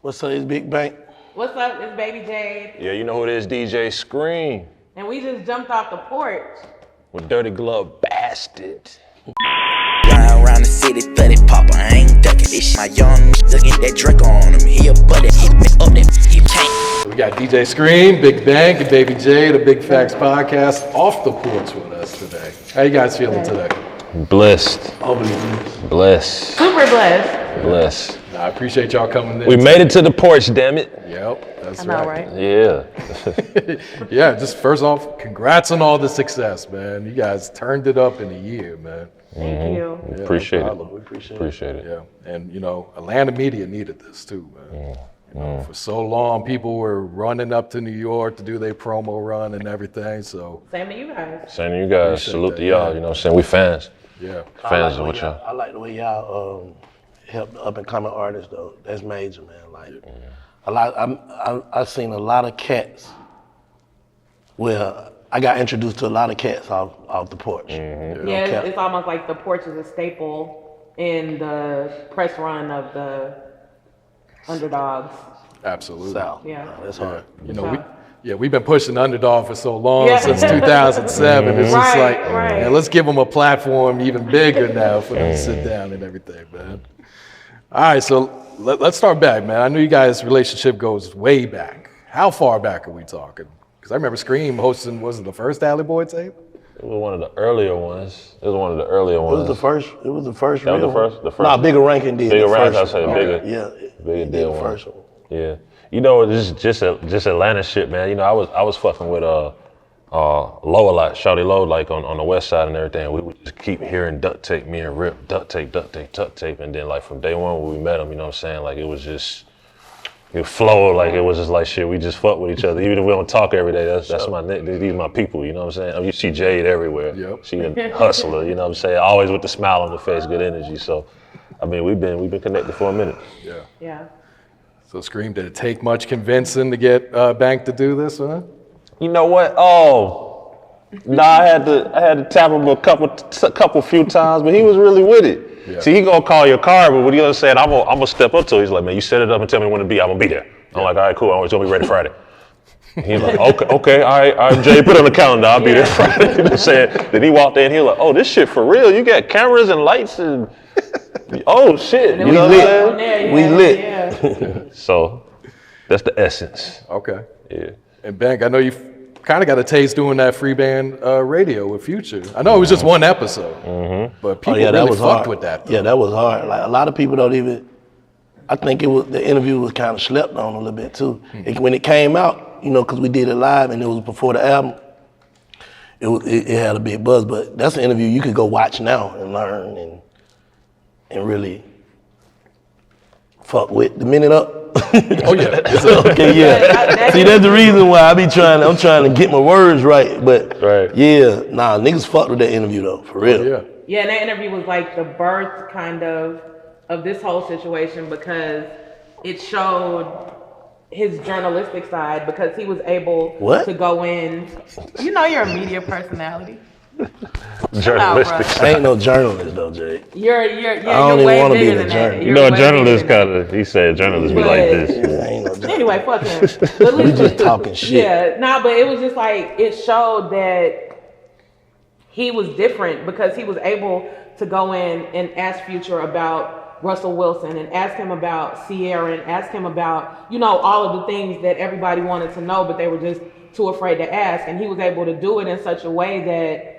What's up, it's Big Bank? What's up, it's Baby Jade. Yeah, you know who it is, DJ Scream. And we just jumped off the porch. With Dirty Glove Bastard. Ride around the city, 30 pop, I ain't ducking this. My young nigga get that drink on him. He a buddy, he up there, you can't. We got DJ Scream, Big Bank, and Baby Jade of Big Facts podcast off the porch with us today. How you guys feeling today? Blessed. Blessed. Super blessed. Blessed. I appreciate y'all coming in. We made it to the porch, damn it. Yep, that's I know, right? Yeah. Yeah, just first off, congrats on all the success, man. You guys turned it up in a year, man. Thank you. Yeah, Appreciate no it. problem. We Appreciate it. Yeah, and you know, Atlanta media needed this too, man. You know, for so long, people were running up to New York to do their promo run and everything. So Same to you guys. Same to you guys. Appreciate Salute that, to y'all. yeah. You know what I'm saying? We fans. yeah, Fans of what y'all. I like the way y'all help the up and coming artists though. That's major, man. Like a lot. I've seen a lot of cats where I got introduced to a lot of cats off the porch. Yeah, it's almost like the porch is a staple in the press run of the underdogs. absolutely. South. Yeah. That's hard. You know, we've been pushing Underdog for so long, Yeah. since 2007. It's just Right, like, right. man, let's give them a platform even bigger now for them to sit down and everything, man. All right, so let's start back, man. I know you guys' relationship goes way back. How far back are we talking? Because I remember Scream hosting, was it the first Alley Boy tape? It was one of the earlier ones. It was one of the earlier It ones. was the first. It was the first. That was real the first- one. the first Nah, one. Bigger Rankin did. Bigger the Rankin, first I say one. bigger. Yeah, Bigger he did deal the one. first one. Yeah. You know, just Atlanta shit, man. You know, I was fucking with Low a lot, Shawty Low, like on the west side and everything. We would just keep hearing duct tape, me and Rip, duct tape, and then like from day one when we met him, you know what I'm saying? Like it flowed, like it was just like shit. We just fuck with each other, even if we don't talk every day. That's my these my people, you know what I'm saying? I mean, you see Jade everywhere. Yep. She a hustler, you know what I'm saying? Always with the smile on the face, good energy. So, I mean, we've been connected for a minute. Yeah. So Scream, did it take much convincing to get Bank to do this, huh? You know what? Oh, nah, I had to tap him a few times, but he was really with it. Yeah. See, he gonna call your car, but what he gonna say, I'm gonna step up to it. He's like, man, you set it up and tell me when to be. I'm gonna be there. I'm like, all right, cool. It's gonna be ready Friday. He's like, okay, all right, Jay, put it on the calendar. I'll be there Friday. You know what I'm saying? Then he walked in. He was like, oh, this shit for real. You got cameras and lights and oh shit. And You know what I'm saying? We lit. Yeah. So that's the essence. Okay. Yeah. And Bank, I know you kind of got a taste doing that free band radio with Future. I know it was just one episode, but people that really was fucked hard. with that. Though. Yeah, that was hard. Like a lot of people don't even. I think the interview was kind of slept on a little bit too. When it came out, you know, because we did it live and it was before the album. It had a big buzz, but that's an interview you could go watch now and learn and really fuck with the minute up. Oh yeah. Okay, yeah. See, that's the reason why I'm trying to get my words right. But Right. yeah, nah, niggas fucked with that interview though, for real. Yeah. Yeah, and that interview was like the birth kind of this whole situation because it showed his journalistic side because he was able to go in. You know, you're a media personality. Journalistic. I ain't no journalist though, Jay. You're don't even way wanna be bigger the than that. journalist. You know, a journalist he said journalists be like this. Yeah, I ain't no journalist. Anyway, fuck him. We just talking shit. Yeah, but it was just like, it showed that he was different because he was able to go in and ask Future about Russell Wilson and ask him about Sierra and ask him about, you know, all of the things that everybody wanted to know, but they were just too afraid to ask. And he was able to do it in such a way that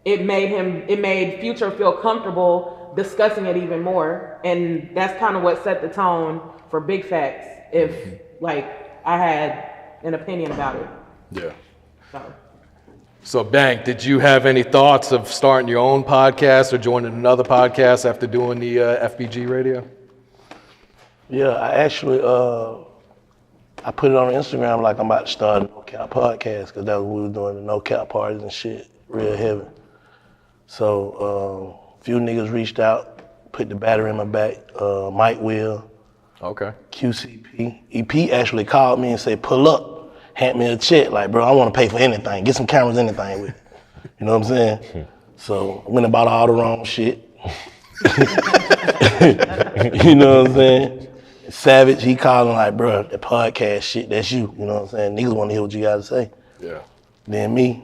it made Future feel comfortable discussing it even more. And that's kind of what set the tone for Big Facts, if like I had an opinion about it. Yeah. So Bank, did you have any thoughts of starting your own podcast or joining another podcast after doing the FBG Radio? Yeah, I actually I put it on Instagram like I'm about to start a No Cap podcast because that's what we were doing, the No Cap parties and shit, real heavy. So a few niggas reached out, put the battery in my back. Mike Will, Okay. QCP. EP actually called me and said, pull up, hand me a check. Like, bro, I want to pay for anything. Get some cameras, anything with it. You know what I'm saying? So I went and bought all the wrong shit. You know what I'm saying? Savage, he calling like, bro, the podcast shit, that's you. You know what I'm saying? Niggas want to hear what you got to say. Yeah. Then me,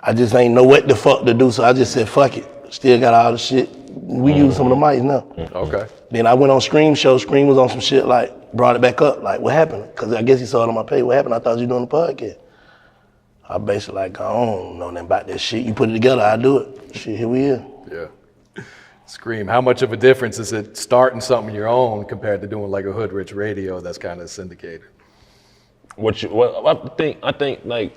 I just ain't know what the fuck to do, so I just said, fuck it. Still got all the shit. We use some of the mics now. Okay. Then I went on Scream show. Scream was on some shit, like, brought it back up. Like, what happened? Because I guess he saw it on my page. What happened? I thought you were doing the podcast. I basically like, I don't know nothing about that shit. You put it together, I do it. Shit, here we is. Yeah. Scream, how much of a difference is it starting something your own compared to doing like a Hood Rich Radio that's kind of syndicated? I think like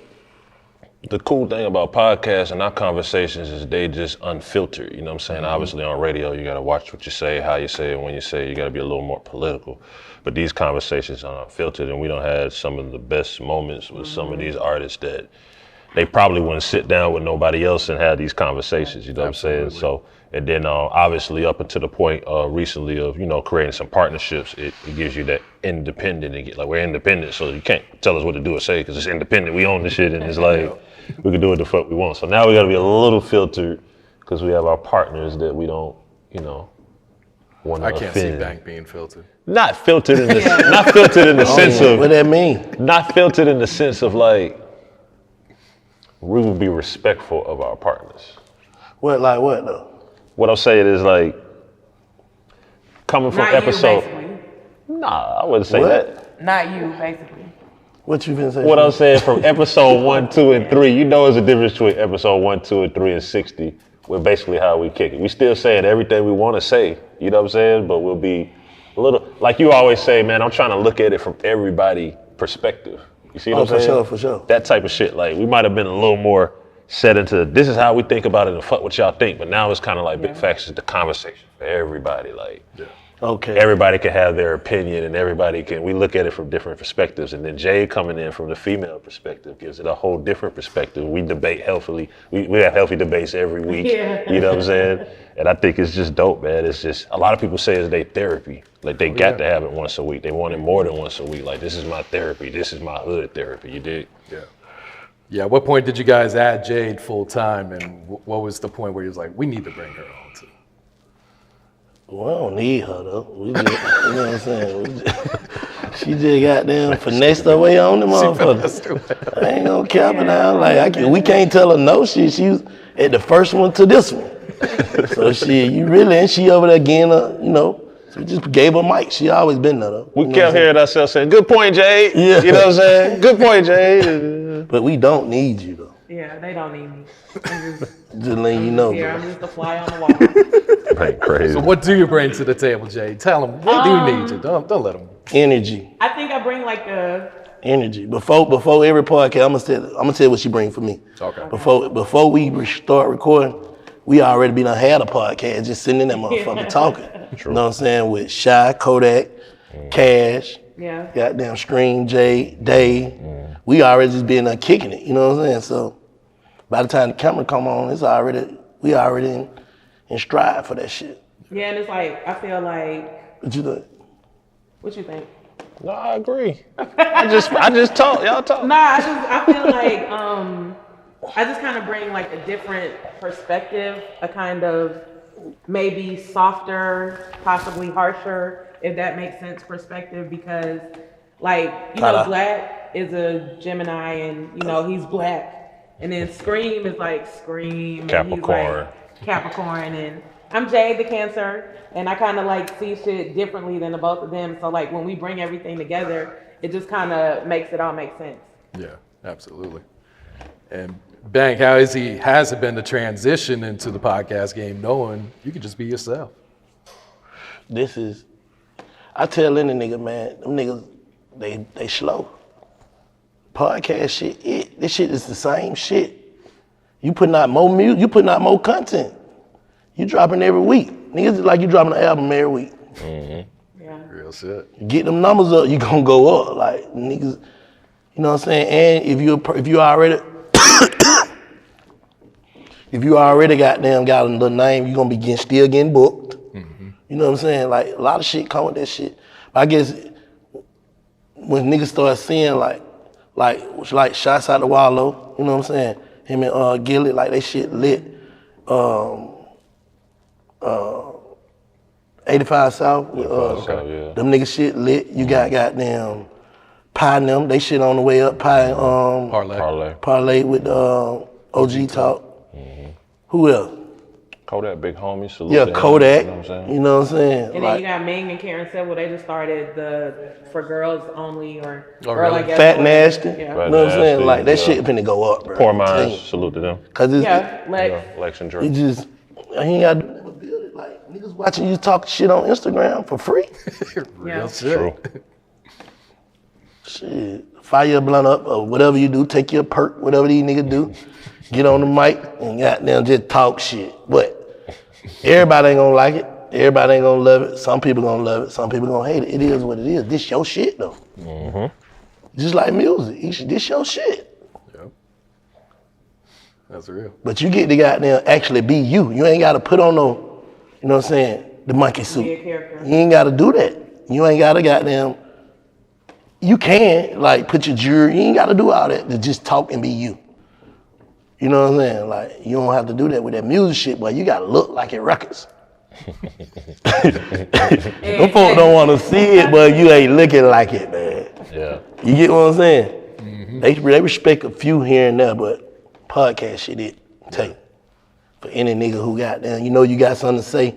the cool thing about podcasts and our conversations is they just unfiltered. You know what I'm saying? Obviously on radio, you got to watch what you say, how you say it, when you say it. You got to be a little more political. But these conversations are unfiltered, and we don't have some of the best moments with some of these artists that they probably wouldn't sit down with nobody else and have these conversations. You know what I'm saying? So, and then obviously up until the point recently of, you know, creating some partnerships, it gives you that independent, like we're independent, so you can't tell us what to do or say because it's independent. We own the shit, and it's like we can do what the fuck we want. So now we got to be a little filtered because we have our partners that we don't, you know, want to I can't see offend. Bank being filtered. Not filtered in the not filtered in the sense of What that mean? not filtered in the sense of like we would be respectful of our partners. What, like what though? What I'm saying is like coming from Not episode. you, basically. Nah, I wouldn't say What? that. Not you, basically. What you been saying? What I'm saying from episode 1, 2, and 3, you know there's a difference between episode 1, 2, and 3 and 60 with basically how we kick it. We still saying everything we want to say, you know what I'm saying? But we'll be a little, like you always say, man, I'm trying to look at it from everybody's perspective. You see what I'm saying? For sure. That type of shit. Like we might have been a little more set into this is how we think about it and fuck what y'all think. But now it's kind of like Big Facts is the conversation for everybody. Like Okay. everybody can have their opinion and everybody can, we look at it from different perspectives. And then Jade coming in from the female perspective gives it a whole different perspective. We debate healthily. We have healthy debates every week. Yeah. You know what I'm saying? And I think it's just dope, man. It's just, a lot of people say it's their therapy. Like they got to have it once a week. They want it more than once a week. Like this is my therapy. This is my hood therapy. You dig? Yeah. Yeah. At what point did you guys add Jade full time, and what was the point where you was like, we need to bring her on too? Well, I don't need her though. We just, you know what I'm saying? She just goddamn finessed her way on the motherfucker. I ain't gonna cap her down. Like we can't tell her no shit. She was at the first one to this one. So shit, you really, and she over there getting her, you know. So we just gave her mic. She always been there though. We kept hearing ourselves saying, good point, Jade. Yeah. You know what I'm saying? Good point, Jade. But we don't need you though. Yeah, they don't need me. I'm Just letting you know. here. Bro. I'm just a fly on the wall. Ain't crazy. So what do you bring to the table, Jade? Tell them, we do need you. Don't let them. Energy. I think I bring like a Energy. Before every podcast, I'm gonna tell you what she bring for me. Okay. Before we start recording, we already been had a podcast just sitting in that motherfucker talking. You know what I'm saying? With Shy, Kodak, Cash, yeah. goddamn Scream, Jade, Dave. We already just been kicking it. You know what I'm saying? So by the time the camera come on, we already in stride for that shit. Yeah, and it's like I feel like What you think? what you think? No, I agree. I just talk. Y'all talk. Nah, I feel like I just kind of bring like a different perspective, a kind of maybe softer, possibly harsher, if that makes sense, perspective, because like, you know, Black is a Gemini and, you know, he's black. And then Scream is like Scream. Capricorn. And he's like Capricorn. And I'm Jade, the Cancer. And I kind of like see shit differently than the both of them. So like when we bring everything together, it just kind of makes it all make sense. Yeah, absolutely. And Bank, how has it been to transition into the podcast game knowing you can just be yourself? I tell any nigga, man, them niggas, they slow. Podcast shit, this shit is the same shit. You putting out more music, you putting out more content. You dropping every week. Niggas, like you dropping an album every week. Yeah. Real shit. Get them numbers up, you gonna go up. Like niggas, you know what I'm saying? And if you already if you already got a little name, you gonna be still getting booked. You know what I'm saying? Like a lot of shit come with that shit. But I guess when niggas start seeing like shots out of Wallow, you know what I'm saying? Him and Gilly, like they shit lit. 85 South. With, 85 South, yeah. Them niggas shit lit. You got goddamn Pie and them. They shit on the way up. Pie Parlay with OG Talk. Who else? Kodak, big homie. Salute Yeah, to him, Kodak. you know what I'm saying? You know what I'm saying? And then you got Ming and Karen Civil. They just started the for girls only or girl, really? I guess. Fat Nasty. Yeah. You know what I'm saying? Nasty, Like that yeah. shit finna go up, bro. Poor I'm telling minds. you. Salute to them. Cause it's, Yeah, Lex. Yeah, Lex and it Drake. just, he ain't gotta do nothing but build it. Like, niggas watching you talk shit on Instagram for free. Yeah. Real shit. True. Shit. Fire your blunt up or whatever you do. Take your perk, whatever these niggas do. Get on the mic and goddamn just talk shit. But everybody ain't gonna like it. Everybody ain't gonna love it. Some people gonna love it. Some people gonna hate it. It is what it is. This your shit though. Just like music. This your shit. Yep. That's real. But you get to goddamn actually be you. You ain't gotta put on no, you know what I'm saying, the monkey suit. Be a character. You ain't gotta do that. You ain't gotta goddamn, you can like put your jewelry, you ain't gotta do all that to just talk and be you. You know what I'm saying? Like, you don't have to do that with that music shit, but you gotta look like your records. Them folk don't wanna see it, but you ain't looking like it, man. Yeah. You get what I'm saying? They respect a few here and there, but podcast shit, it take. For any nigga who got down, you know you got something to say,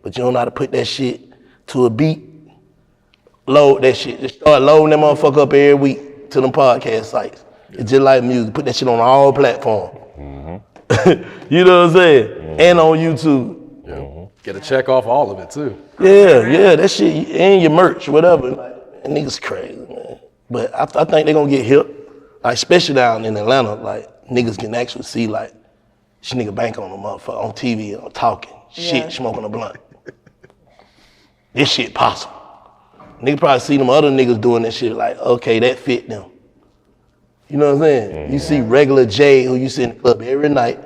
but you don't know how to put that shit to a beat. Load that shit. Just start loading that motherfucker up every week to them podcast sites. It's just like music. Put that shit on all platforms. You know what I'm saying? And on YouTube. Get a check off all of it too. Yeah, that shit, and your merch, whatever. Like, that niggas crazy, man. But I think they're gonna get hip, like, especially down in Atlanta. Like, niggas can actually see, like, this nigga bank on a motherfucker on TV or talking, shit, smoking a blunt. This shit possible. Nigga probably see them other niggas doing that shit, like, okay, that fit them. You know what I'm saying? You see regular Jade, who you see in the club every night,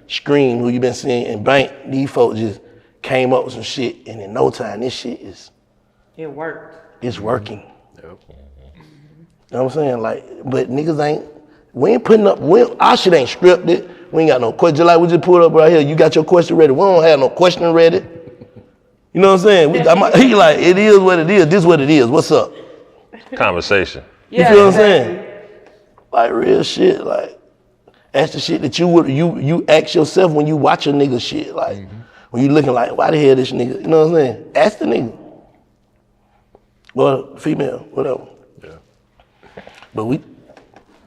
Scream, who you been seeing, and Bank, these folks just came up with some shit, and in no time, this shit It worked. it's working. Yep. You know what I'm saying? Like, but niggas ain't, we ain't putting up, our shit ain't scripted. We ain't got no question. Just like we just pulled up right here, you got your question ready. We don't have no question ready. You know what I'm saying? He like, it is what it is. This what it is. What's up? Conversation. You feel what I'm saying? Like real shit. Like that's the shit that you ask yourself when you watch a nigga shit. Like when you looking like, why the hell this nigga? You know what I'm saying? Ask the nigga. Well, female, whatever. Yeah. But we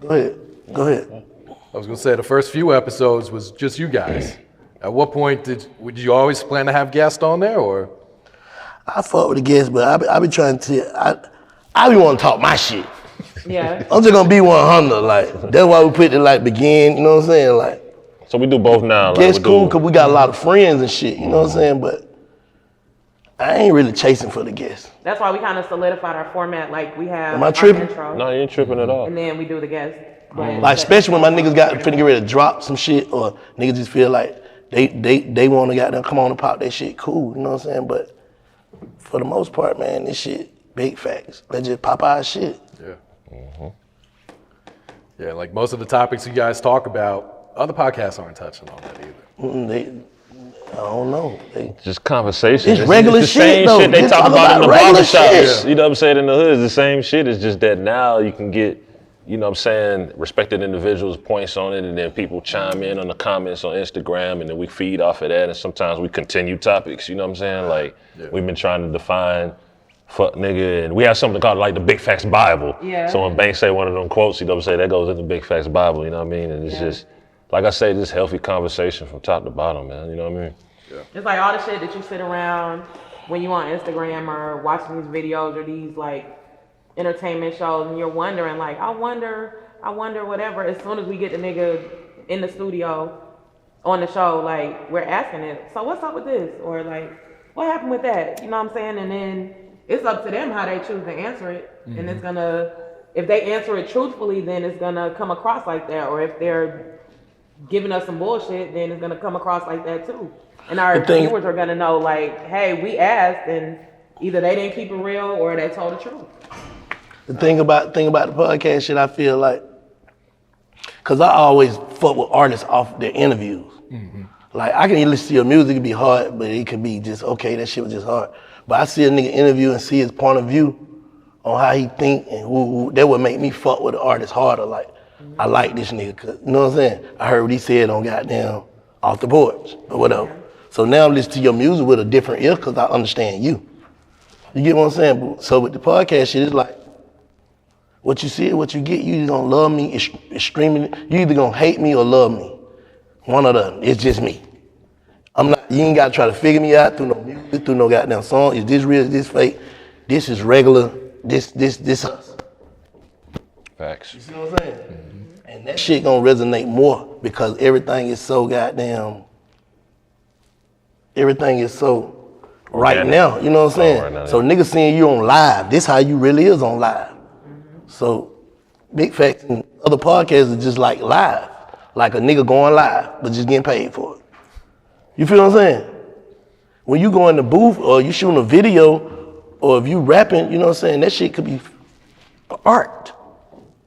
go ahead. I was gonna say the first few episodes was just you guys. At what point would you always plan to have guests on there, or? I fuck with the guests, but I be trying to I be want to talk my shit. Yeah. I'm just gonna be 100. Like that's why we put it like begin. You know what I'm saying? Like So we do both now. guests we cool do- because we got a lot of friends and shit. You know what I'm saying? But I ain't really chasing for the guests. That's why we kind of solidified our format. Like we have Am I our tripping? intro, No, you ain't tripping at all. and then we do the guest. But Like especially when my niggas finna get ready to drop some shit, or niggas just feel like they want to goddamn come on and pop that shit. Cool. You know what I'm saying? But for the most part, man, this shit big facts. Let's just pop our shit. Yeah. Yeah, like most of the topics you guys talk about, other podcasts aren't touching on that either. I don't know. Just conversation. It's regular the shit, same though. shit they Just talk talk about in the about regular barbershops. shit. You know what I'm saying? In the hood, it's the same shit. It's just that now you can get, you know what I'm saying, respected individuals' points on it, and then people chime in on the comments on Instagram, and then we feed off of that, and sometimes we continue topics, you know what I'm saying? Like, we've been trying to define fuck nigga, and we have something called like the Big Facts Bible. Yeah. So when Banks say one of them quotes, you know what I'm saying, that goes in the Big Facts Bible, you know what I mean? And it's just, like I say, just healthy conversation from top to bottom, man, you know what I mean? it's like all the shit that you sit around when you on Instagram or watching these videos or these like entertainment shows, and you're wondering like, I wonder whatever. As soon as we get the nigga in the studio on the show, like we're asking it, so what's up with this? Or like, what happened with that? You know what I'm saying? And then it's up to them how they choose to answer it. And it's gonna, if they answer it truthfully, then it's gonna come across like that. Or if they're giving us some bullshit, then it's gonna come across like that too. And our viewers are gonna know like, hey, we asked and either they didn't keep it real or they told the truth. The thing about the podcast shit, I feel like, cause I always fuck with artists off their interviews. Like I can listen to your music, it be hard, but it could be just okay. That shit was just hard. But I see a nigga interview and see his point of view on how he think and who that would make me fuck with the artist harder. Like, I like this nigga, cause you know what I'm saying? I heard what he said on goddamn Off the Porch or whatever. So now I'm listening to your music with a different ear cause I understand you. You get what I'm saying? So with the podcast shit, it's like, what you see, what you get, you either gonna love me, extremely, you either gonna hate me or love me. One or the other, it's just me. You ain't gotta try to figure me out through no music, through no goddamn song. Is this real, is this fake? This is regular, this us. Facts. You see what I'm saying? Mm-hmm. And that shit gonna resonate more because everything is so goddamn, everything is so right now, you know what I'm saying? Right now, so niggas seeing you on live, this how you really is on live. So Big Facts and other podcasts are just like live, like a nigga going live, but just getting paid for it. You feel what I'm saying? When you go in the booth or you shooting a video or if you rapping, you know what I'm saying, that shit could be art.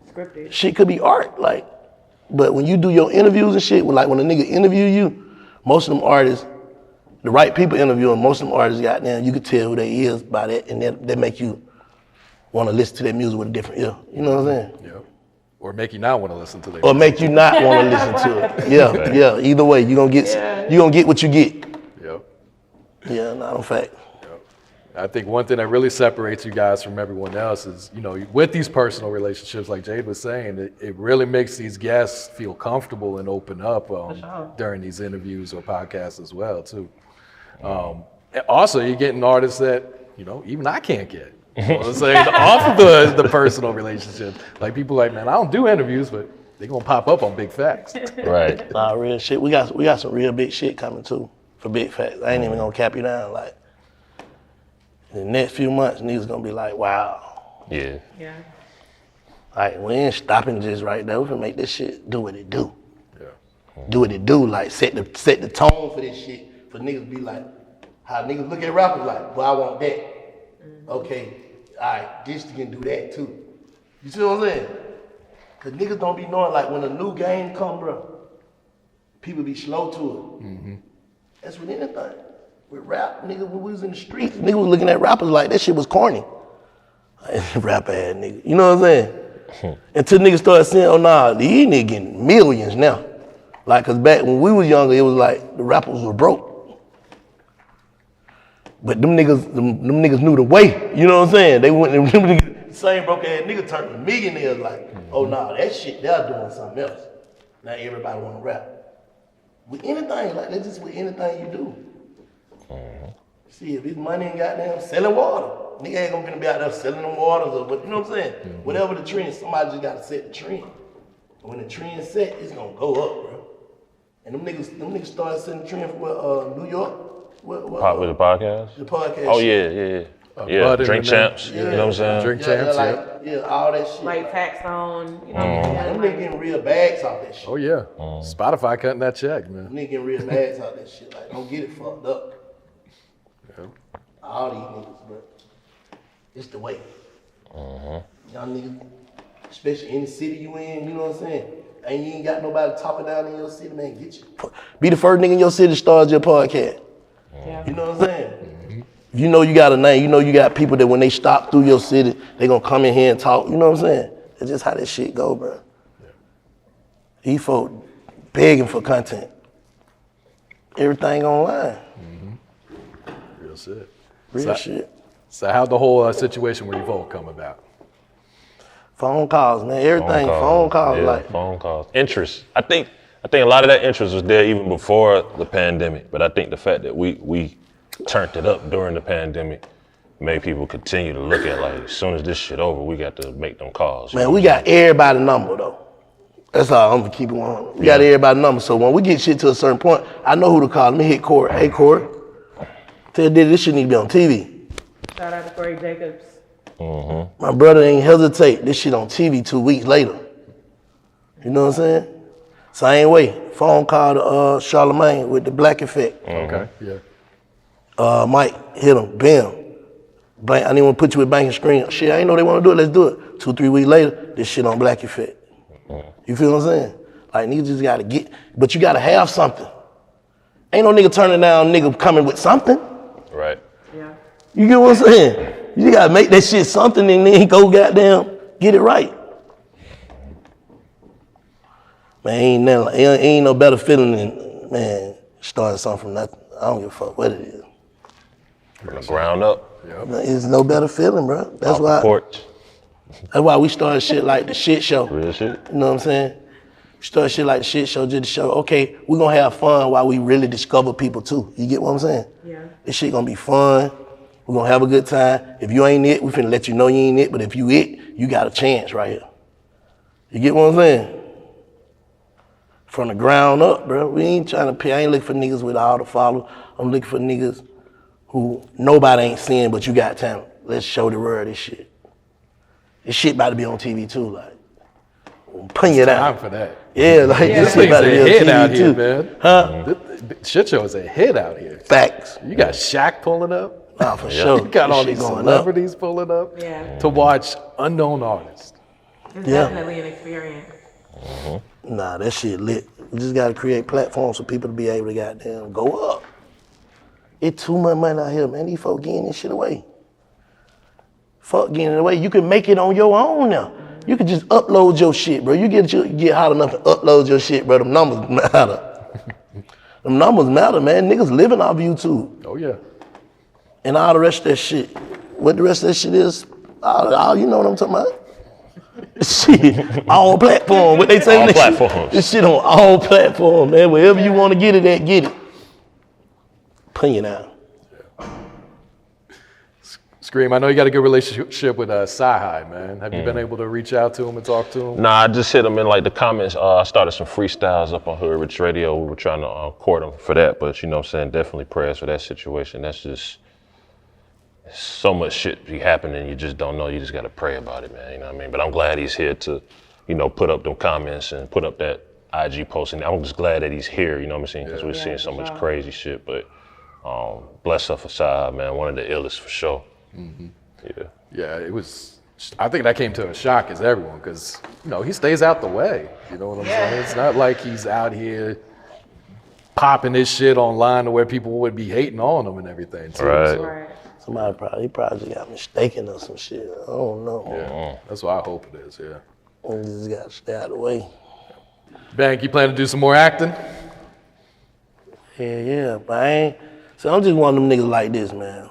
Scripted. Shit could be art, like, but when you do your interviews and shit, like when a nigga interview you, most of them artists, the right people interviewing, most of them artists, goddamn, you could tell who they is by that, and that make you want to listen to their music with a different ear. You know what I'm saying? Yeah. Or make you not want to listen to it. Or make you not want to listen to it. Yeah, yeah. Either way, you gonna get what you get. Yep. Yeah, not a fact. I think one thing that really separates you guys from everyone else is, you know, with these personal relationships, like Jade was saying, it really makes these guests feel comfortable and open up during these interviews or podcasts as well, too. Also, you're getting artists that, you know, even I can't get. You know what I'm saying? Off of the personal relationship. Like people like, man, I don't do interviews, but they gonna pop up on Big Facts. Right. Nah, real shit. We got some real big shit coming too for Big Facts. I ain't even gonna cap you down. Like in the next few months, niggas gonna be like, wow. Yeah. Yeah. Like we ain't stopping just right there. We can make this shit do what it do. Yeah. Do what it do. Like set the tone for this shit. For niggas be like, how niggas look at rappers like, well, I want that. Okay, all right, this can do that too. You see what I'm saying? Cause niggas don't be knowing, like when a new game come, bro, people be slow to it. Mm-hmm. That's with anything. With rap, niggas, when we was in the streets, niggas was looking at rappers like that shit was corny. Rap ass nigga, you know what I'm saying? Until niggas started saying, oh nah, these niggas getting millions now. Like, cause back when we was younger, it was like the rappers were broke. But them niggas knew the way, you know what I'm saying? They went, them niggas, same broke ass nigga turned to millionaires like, oh nah, that shit, they're doing something else. Now everybody wanna rap. With anything, like that's just with anything you do. See, if it's money and goddamn selling water, nigga ain't gonna be out there selling them waters or what, you know what I'm saying? Whatever the trend, somebody just gotta set the trend. When the trend set, it's gonna go up, bro. And them niggas started setting the trend for New York. With the podcast? The podcast. Oh, yeah. Yeah, Drink Champs, you know what I'm saying? Drink Champs, yeah, all that shit. Like tax on, you know. Them niggas getting real bags off that shit. Oh, yeah. Spotify cutting that check, man. Them niggas getting real bags off that shit. Like, don't get it fucked up. Yeah. All these niggas, but it's the way. Y'all niggas, especially in the city you in, you know what I'm saying? And you ain't got nobody talking down in your city, man, get you. Be the first nigga in your city to start your podcast. Yeah. You know what I'm saying? You know you got a name, you know you got people that when they stop through your city, they gonna come in here and talk, you know what I'm saying? That's just how this shit go, bro. These folk begging for content. Everything online. Real shit. Real shit. So how'd the whole situation with Revolt come about? Phone calls, man. Everything. Phone calls. Yeah, like phone calls. Interest. I think a lot of that interest was there even before the pandemic. But I think the fact that we turned it up during the pandemic made people continue to look at like, as soon as this shit over, we got to make them calls. Man, we got everybody's number though. That's all I'm gonna keep it on. We got everybody's number. So when we get shit to a certain point, I know who to call. Let me hit Corey. Hey Corey. Tell Diddy this shit need to be on TV. Shout out to Corey Jacobs. My brother ain't hesitate. This shit on TV 2 weeks later. You know what I'm saying? Same way. Phone call to Charlemagne with the Black Effect. Okay. Yeah. Mike hit him. Bam. I didn't want to put you with banking screen. Shit, I ain't know they want to do it. Let's do it. 2-3 weeks later, this shit on Black Effect. You feel what I'm saying? Like niggas just gotta get, but you gotta have something. Ain't no nigga turning down nigga coming with something. Right. Yeah. You get what I'm saying? You gotta make that shit something and then go goddamn get it right. Man, ain't no better feeling than, man, starting something from nothing. I don't give a fuck what it is. From the ground up. Yep. It's no better feeling, bro. That's Off the porch. That's why we started shit like the shit show. Real shit. You know what I'm saying? We started shit like the shit show just to show, okay, we're gonna have fun while we really discover people too. You get what I'm saying? Yeah. This shit gonna be fun. We're gonna have a good time. If you ain't it, we finna let you know you ain't it, but if you it, you got a chance right here. You get what I'm saying? From the ground up, bro. We ain't trying to pay. I ain't looking for niggas with all the followers. I'm looking for niggas who nobody ain't seeing, but you got talent. Let's show the world this shit. This shit about to be on TV too, like. Putting it out. Time for that. Yeah, like This this thing's shit about to a be on hit TV out here, too. man. Huh? The shit show is a hit out here. Facts. You got Shaq pulling up. Nah, for sure. You got This all shit these going up. celebrities pulling up Yeah. to watch unknown artists. It's Yeah. definitely an experience. Nah, that shit lit. We just gotta create platforms for people to be able to goddamn go up. It's too much money out here, man. These folks getting this shit away. Fuck getting it away. You can make it on your own now. You can just upload your shit, bro. You get hot enough to upload your shit, bro. Them numbers matter. Them numbers matter, man. Niggas living off YouTube. Oh yeah. And all the rest of that shit. What the rest of that shit is, all you know what I'm talking about? Shit, all platform. What they say? All platforms. This shit on all platforms, man. Wherever you want to get it at, get it. Put you down. Scream, I know you got a good relationship with Sci-Hi, man. Have you been able to reach out to him and talk to him? Nah, I just hit him in like the comments. I started some freestyles up on Hood Rich Radio. We were trying to court him for that, but you know what I'm saying? Definitely prayers for that situation. That's just so much shit be happening. You just don't know. You just got to pray about it, man. You know what I mean? But I'm glad he's here to, you know, put up them comments and put up that IG post. And I'm just glad that he's here, you know what I'm saying? Because we're seeing so much crazy shit. But bless her for Sci, man. One of the illest for sure. Mm-hmm. Yeah. Yeah, it was. I think that came to a shock as everyone because, you know, he stays out the way. You know what I'm saying? It's not like he's out here popping his shit online to where people would be hating on him and everything, too. Right. So, Right. Somebody probably got mistaken or some shit. I don't know. yeah, that's what I hope it is, yeah. We just got to stay out of the way. Bank, you plan to do some more acting? Yeah, but I ain't. So I'm just one of them niggas like this, man.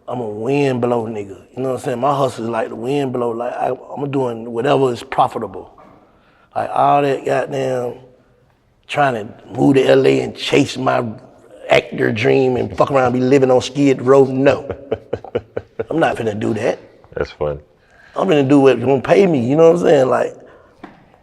I'm a wind blow nigga. You know what I'm saying? My hustle is like the wind blow. Like I'm doing whatever is profitable. Like all that goddamn trying to move to LA and chase my actor dream and fuck around and be living on Skid Row. No. I'm not finna do that. That's fun. I'm finna do what's gonna pay me. You know what I'm saying? Like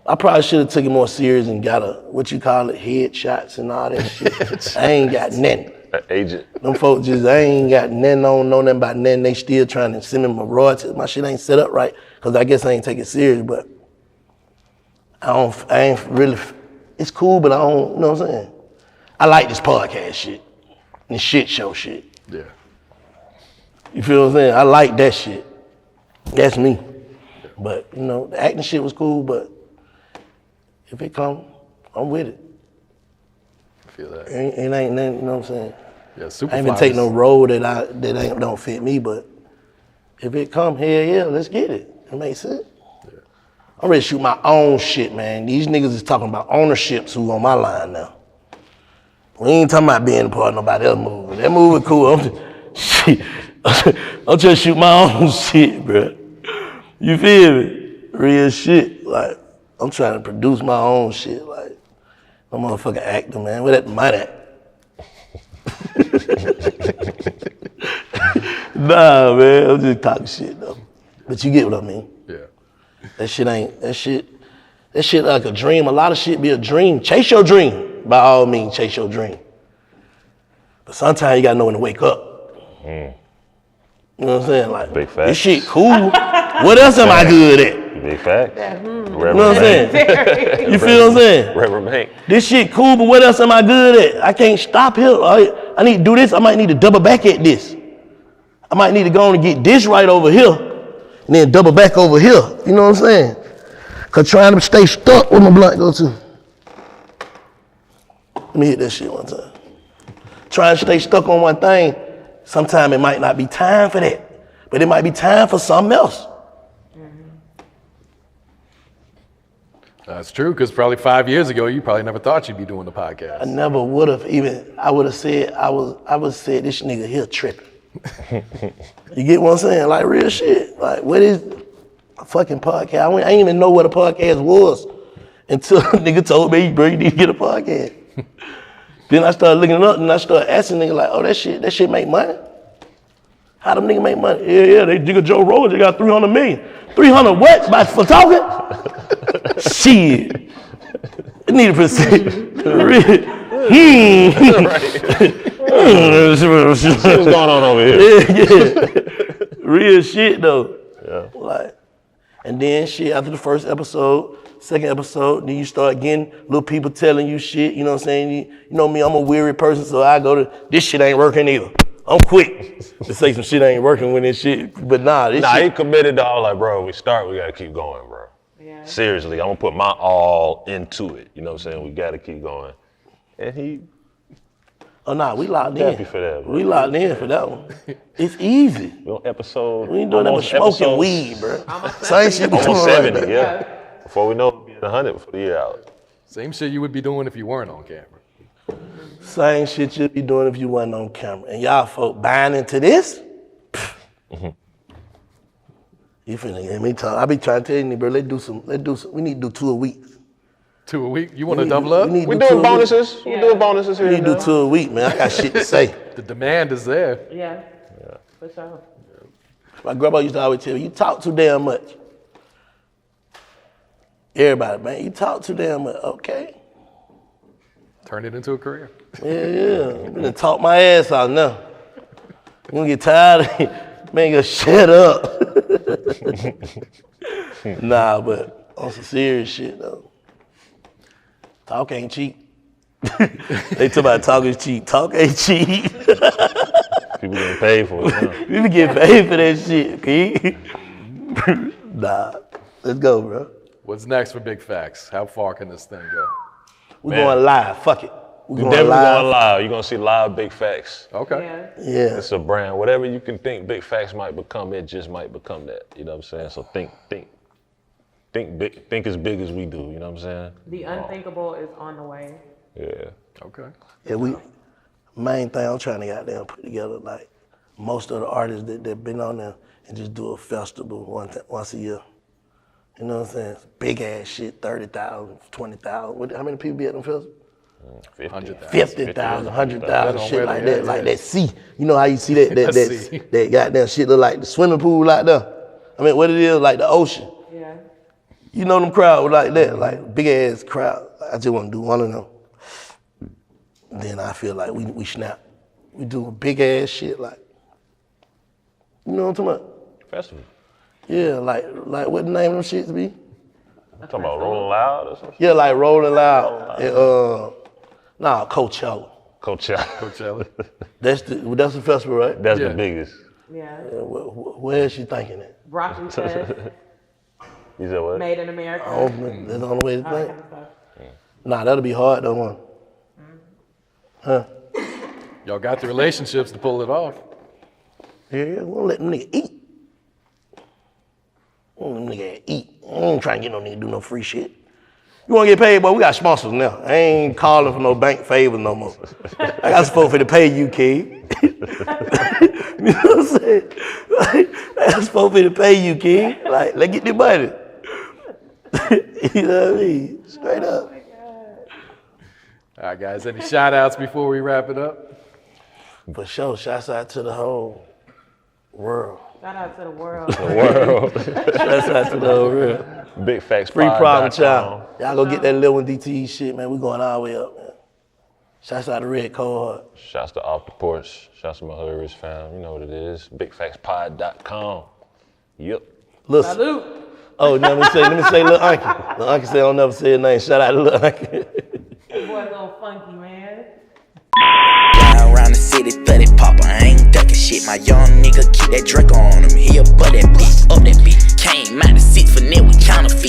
I probably should have took it more serious and got headshots and all that shit. I ain't got nothing. Agent. Them folks just, I ain't got nothing, don't know nothing about nothing. They still trying to send me my royalties. My shit ain't set up right, because I guess I ain't take it serious, but I ain't really, it's cool, but I don't, you know what I'm saying? I like this podcast shit, and this shit show shit. Yeah. You feel what I'm saying? I like that shit. That's me. But, you know, the acting shit was cool, but if it come, I'm with it. I feel that. It ain't nothing, you know what I'm saying? Yeah, I ain't Superfly. even take no road that don't fit me, but if it come, hell yeah, let's get it. It makes sense. Yeah. I'm ready to shoot my own shit, man. These niggas is talking about ownerships who on my line now. We ain't talking about being a part of nobody else's movie. That movie cool. I'm just shoot my own shit, bro. You feel me? Real shit. Like, I'm trying to produce my own shit. Like, I'm a motherfucking actor, man. Where that money at? Nah, man. I'm just talking shit, though. But you get what I mean. Yeah. That shit like a dream. A lot of shit be a dream. Chase your dream. By all means, chase your dream. But sometimes you gotta know when to wake up. You know what I'm saying? Like, Big facts. this shit cool. What else am I good at? Big facts. You know what I'm saying? You feel what I'm saying? Reverend Bank. This shit cool, but what else am I good at? I can't stop here. I need to do this. I might need to double back at this. I might need to go on and get this right over here, and then double back over here. You know what I'm saying? Cause trying to stay stuck where my blunt go to. Let me hit that shit one time. trying to stay stuck on one thing, sometimes it might not be time for that, but it might be time for something else. That's true, because probably 5 years ago, you probably never thought you'd be doing the I podcast. never would have even, I would have said this nigga here tripping. You get what I'm saying? Like real shit. Like what is a fucking podcast? I didn't even know what a podcast was until a nigga told me, bro, you need to get a podcast. Then I started looking it up and I started asking niggas like, oh, that shit make money? How them niggas make money? Yeah, they nigga Joe Rogan, they got 300 million. 300 what? For talking? Shit. It need a percent. What's going on over here? Yeah. Real shit though. Yeah. Like, and then shit after the first episode, second episode, then you start getting little people telling you shit, you know what I'm saying? You know me, I'm a weary person, so I go to, this shit ain't working either. I'm quick to say some shit ain't working when this shit, but this shit. He committed to all like, bro, we gotta keep going, bro. Yeah. Seriously, I'm gonna put my all into it. You know what I'm saying? We gotta keep going. And he Oh nah, we locked in. happy for that, bro. We locked in for that one. It's easy. We on episode. We ain't doing that but almost smoking episode- weed, bro. Same shit we doing Almost right 70, now. yeah. Before we know it, we'll be at 100 before the year out. Same shit you would be doing if you weren't on camera. Same shit you'd be doing if you wasn't on camera. And y'all folk buying into this? You finna get me talk. I be trying to tell you, bro, let's do some, we need to do 2 a week. 2 a week? You want to double up? We We do 2 doing a week. bonuses. We doing bonuses here. We need to do 2 a week, man. I got shit to say. The demand is there. Yeah. For sure. My grandma used to always tell me, you talk too damn much. Everybody, man, you talk too damn much. Okay. Turn it into a career. Yeah. I'm gonna talk my ass out now. I'm gonna get tired of it. Man, go shut up. Nah, but on some serious shit, though. Talk ain't cheap. They talk about talk is cheap. Talk ain't cheap. People getting paid for it. Huh? We be getting paid for that shit, okay? Nah, let's go, bro. What's next for Big Facts? How far can this thing go? We Man. going live. Fuck it. We Definitely going live. You're gonna see live Big Facts. Okay. Yeah. Yeah. It's a brand. Whatever you can think Big Facts might become, it just might become that. You know what I'm saying? So think big, think as big as we do. You know what I'm saying? The unthinkable is on the way. Yeah. Okay. Yeah, main thing I'm trying to goddamn put together, like most of the artists that been on there and just do a festival once a year. You know what I'm saying? Big ass shit, 30,000, 20,000. How many people be at them festivals? 100,000. 50,000, 100,000, shit like that. Yeah. Like that sea. You know how you see that sea. that goddamn shit look like the swimming pool out there? I mean, what it is, like the ocean. Yeah. You know them crowds like that, like big ass crowd. I just want to do one of them. Then I feel like we snap. We do a big ass shit like, you know what I'm talking about? Festival. Yeah, like what the name of them shits be? Talking about Rolling Loud or something? Yeah, like Rolling Loud. Coachella. Coachella. That's the festival, right? That's Yeah. the biggest. Yeah. Where is she thinking that? Broccoli Fest, You said what? Made in America. Oh, that's the only way to all that think. kind of stuff. Nah, that'll be hard though, man. Huh? Y'all got the relationships to pull it off. Yeah, we don't let them nigga eat. We don't let them nigga eat. I ain't trying to get no nigga do no free shit. You want to get paid, boy? We got sponsors now. I ain't calling for no bank favors no more. I got some folks for to pay you, kid. You know what I'm saying? Like, I got some folks for to pay you, kid. Like, let's get the money. You know what I mean? Straight up. All right, guys. Any shout outs before we wrap it up? For sure, shouts out to the whole world. Shout out to the world. The world. Shouts out to the whole world. Big Facts. Free problem child. Y'all go get that Lil One DTE shit, man. We going all the way up, man. Shouts out to Red Cold Heart. Shouts to Off the Porch. Shouts to my Hood Rich fam. You know what it is. BigFactsPod.com. Yep. Listen. Salute. Oh, let me say Lil Unky. Lil Unky said I'll never say his name. Shout out to Lil Unky. Boy, a little funky, man. Ride around the city, 30 popper, I ain't ducking shit. My young nigga keep that Draco on him. He a butt that bitch, up that bitch. Came out the 6 for net with counterfeit.